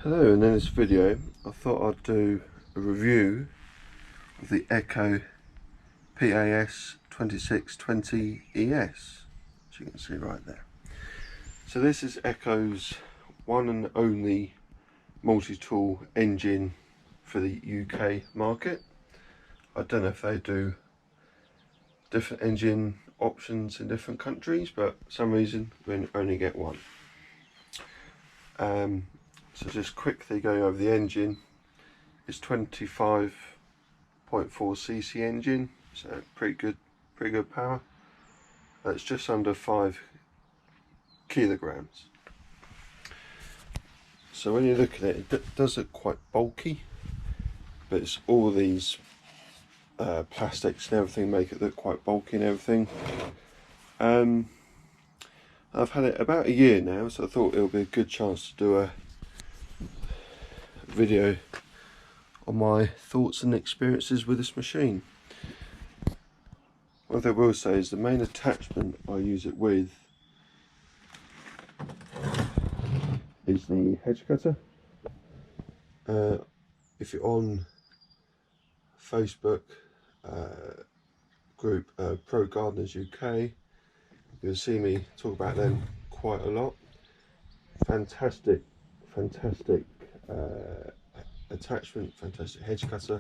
Hello, and in this video I thought I'd do a review of the Echo PAS 2620 ES, as you can see right there. So this is Echo's one and only multi-tool engine for the UK market. I don't know if they do different engine options in different countries, but for some reason we only get one. So just quickly going over the engine. It's 25.4 cc engine, so pretty good power. It's just under 5 kilograms. So when you look at it, it does look quite bulky, but it's all these plastics and everything make it look quite bulky and everything. I've had it about a year now, so I thought it would be a good chance to do a video on my thoughts and experiences with this machine. What I will say is the main attachment I use it with is the hedge cutter. If you're on Facebook group Pro Gardeners UK, you'll see me talk about them quite a lot. Fantastic attachment, fantastic hedge cutter.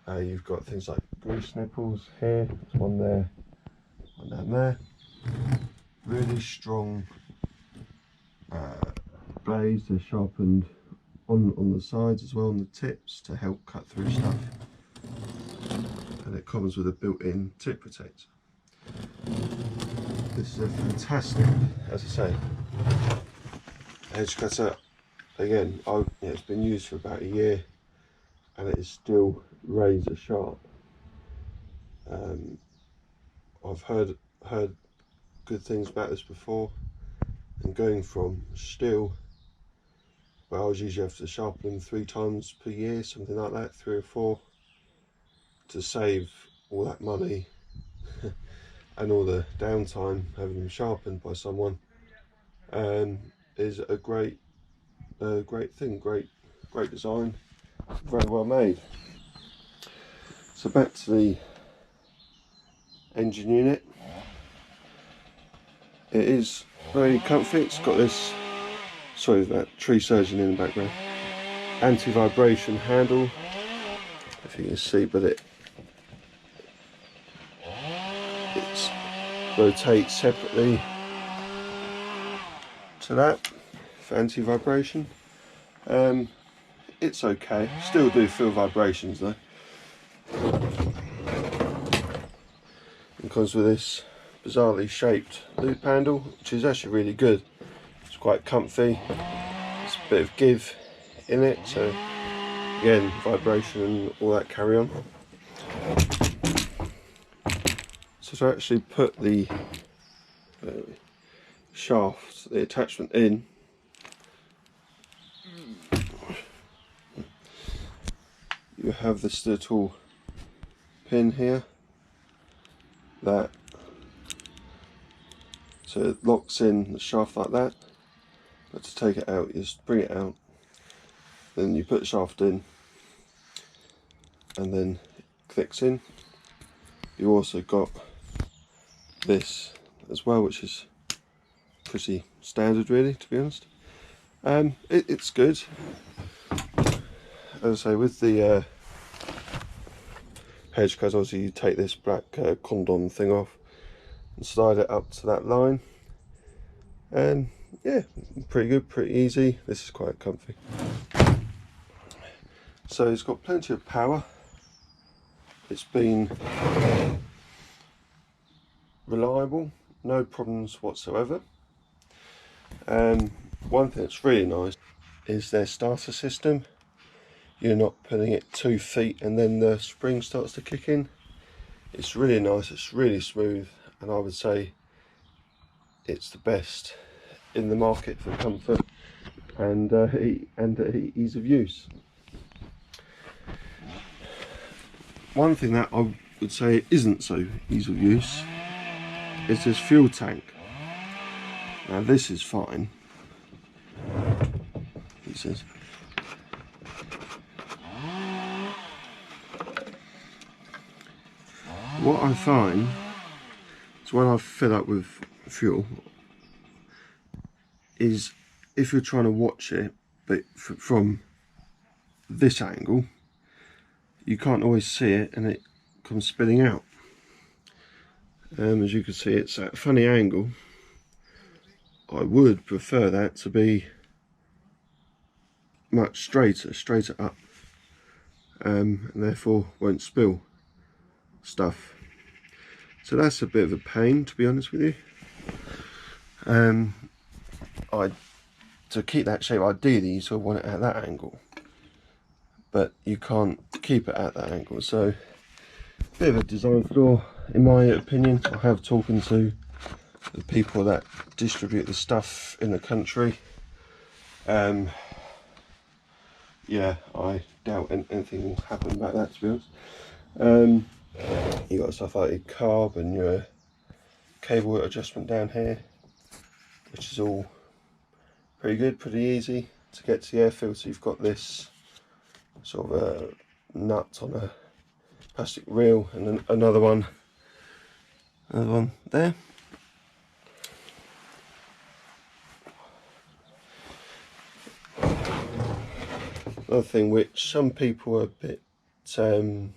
You've got things like grease nipples here, there's one there, one down there. Really strong blades. They're sharpened on the sides as well, on the tips, to help cut through stuff. And it comes with a built-in tip protector. This is a fantastic, as I say, hedge cutter. Again, it's been used for about a year and it is still razor sharp. I've heard good things about this before, and going from steel, well, I was usually have to sharpen them 3 times per year, something like that, 3 or 4, to save all that money and all the downtime having them sharpened by someone, is a great thing, great design, very well made. So back to the engine unit. It is very comfy. It's got this, sorry, that tree surgeon in the background, anti-vibration handle, if you can see, but it rotates separately to that for anti-vibration. It's okay, still do feel vibrations though. It comes with this bizarrely shaped loop handle, which is actually really good. It's quite comfy, there's a bit of give in it, so again, vibration and all that carry on. So to actually put the shaft, the attachment in, you have this little pin here that, so it locks in the shaft like that. But to take it out, you just bring it out, then you put the shaft in, and then it clicks in. You also got this as well, which is pretty standard really, to be honest. It's good. As I say, with the hedge cutter, obviously you take this black condom thing off and slide it up to that line, and yeah, pretty good, pretty easy. This is quite comfy. So it's got plenty of power. It's been reliable, no problems whatsoever. One thing that's really nice is their starter system. You're not putting it 2 feet and then the spring starts to kick in. It's really nice, it's really smooth, and I would say it's the best in the market for comfort and ease of use. One thing that I would say isn't so ease of use is this fuel tank. Now this is fine, he says, What I find is when I fill up with fuel is if you're trying to watch it, but from this angle, you can't always see it and it comes spilling out. As you can see, it's at a funny angle. I would prefer that to be much straighter up, and therefore won't spill stuff. So that's a bit of a pain, to be honest with you. To keep that shape, ideally you sort of want it at that angle, but you can't keep it at that angle. So a bit of a design flaw in my opinion. I have talking to the people that distribute the stuff in the country. Yeah, I doubt anything will happen about that, to be honest. You got stuff like your carb and your cable adjustment down here, which is all pretty good, pretty easy to get to the air filter. You've got this sort of a nut on a plastic reel, and then another one there. Another thing which some people are a bit so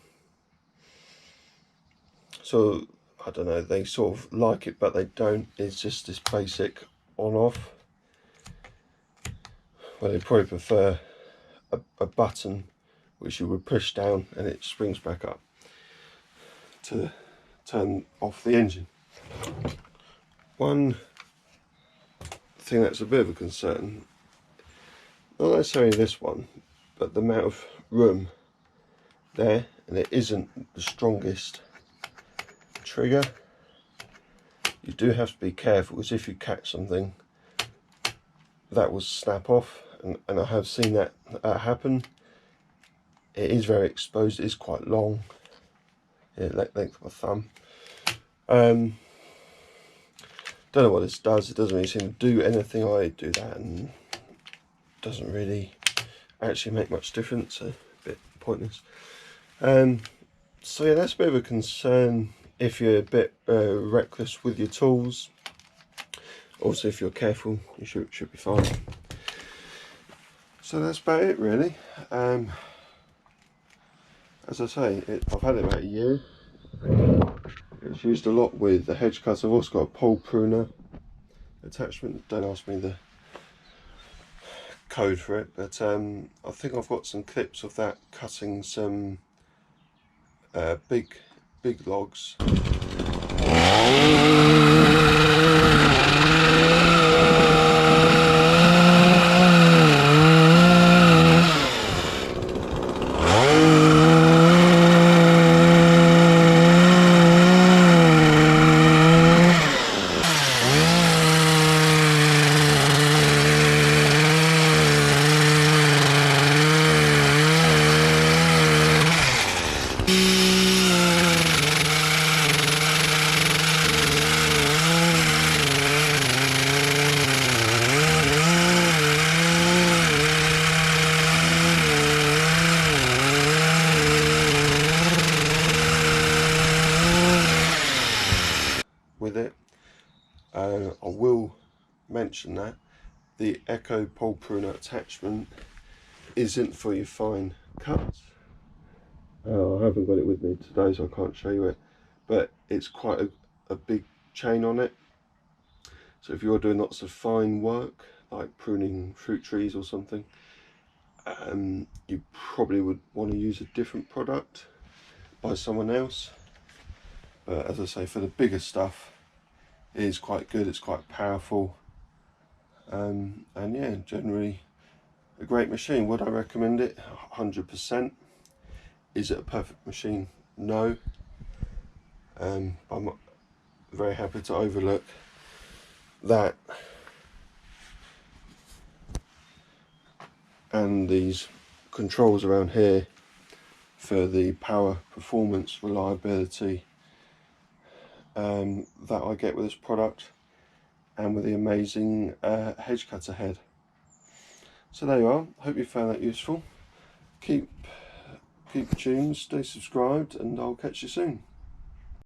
I don't know, they sort of like it but they don't, is just this basic on off. Well, they probably prefer a button which you would push down and it springs back up to turn off the engine. One thing that's a bit of a concern, not necessarily this one, but the amount of room there, and it isn't the strongest trigger. You do have to be careful, because if you catch something, that will snap off, and I have seen that happen. It is very exposed, it is quite long, length of my thumb. Don't know what this does, it doesn't really seem to do anything. I do that and doesn't really actually make much difference, so a bit pointless. So yeah, that's a bit of a concern if you're a bit reckless with your tools. Also, if you're careful, you should be fine. So that's about it, really. As I say, I've had it about a year. It's used a lot with the hedge cutter. I've also got a pole pruner attachment. Don't ask me the code for it, but I think I've got some clips of that cutting some big logs. With it, I will mention that the Echo pole pruner attachment isn't for your fine cuts. I haven't got it with me today, so I can't show you it, but it's quite a big chain on it. So if you're doing lots of fine work, like pruning fruit trees or something, you probably would want to use a different product by someone else. But as I say, for the bigger stuff, it is quite good, it's quite powerful, and yeah, generally a great machine. Would I recommend it? 100%. Is it a perfect machine? No. I'm very happy to overlook that and these controls around here for the power, performance, reliability that I get with this product, and with the amazing hedge cutter head. So there you are. Hope you found that useful. Keep tuned, stay subscribed, and I'll catch you soon.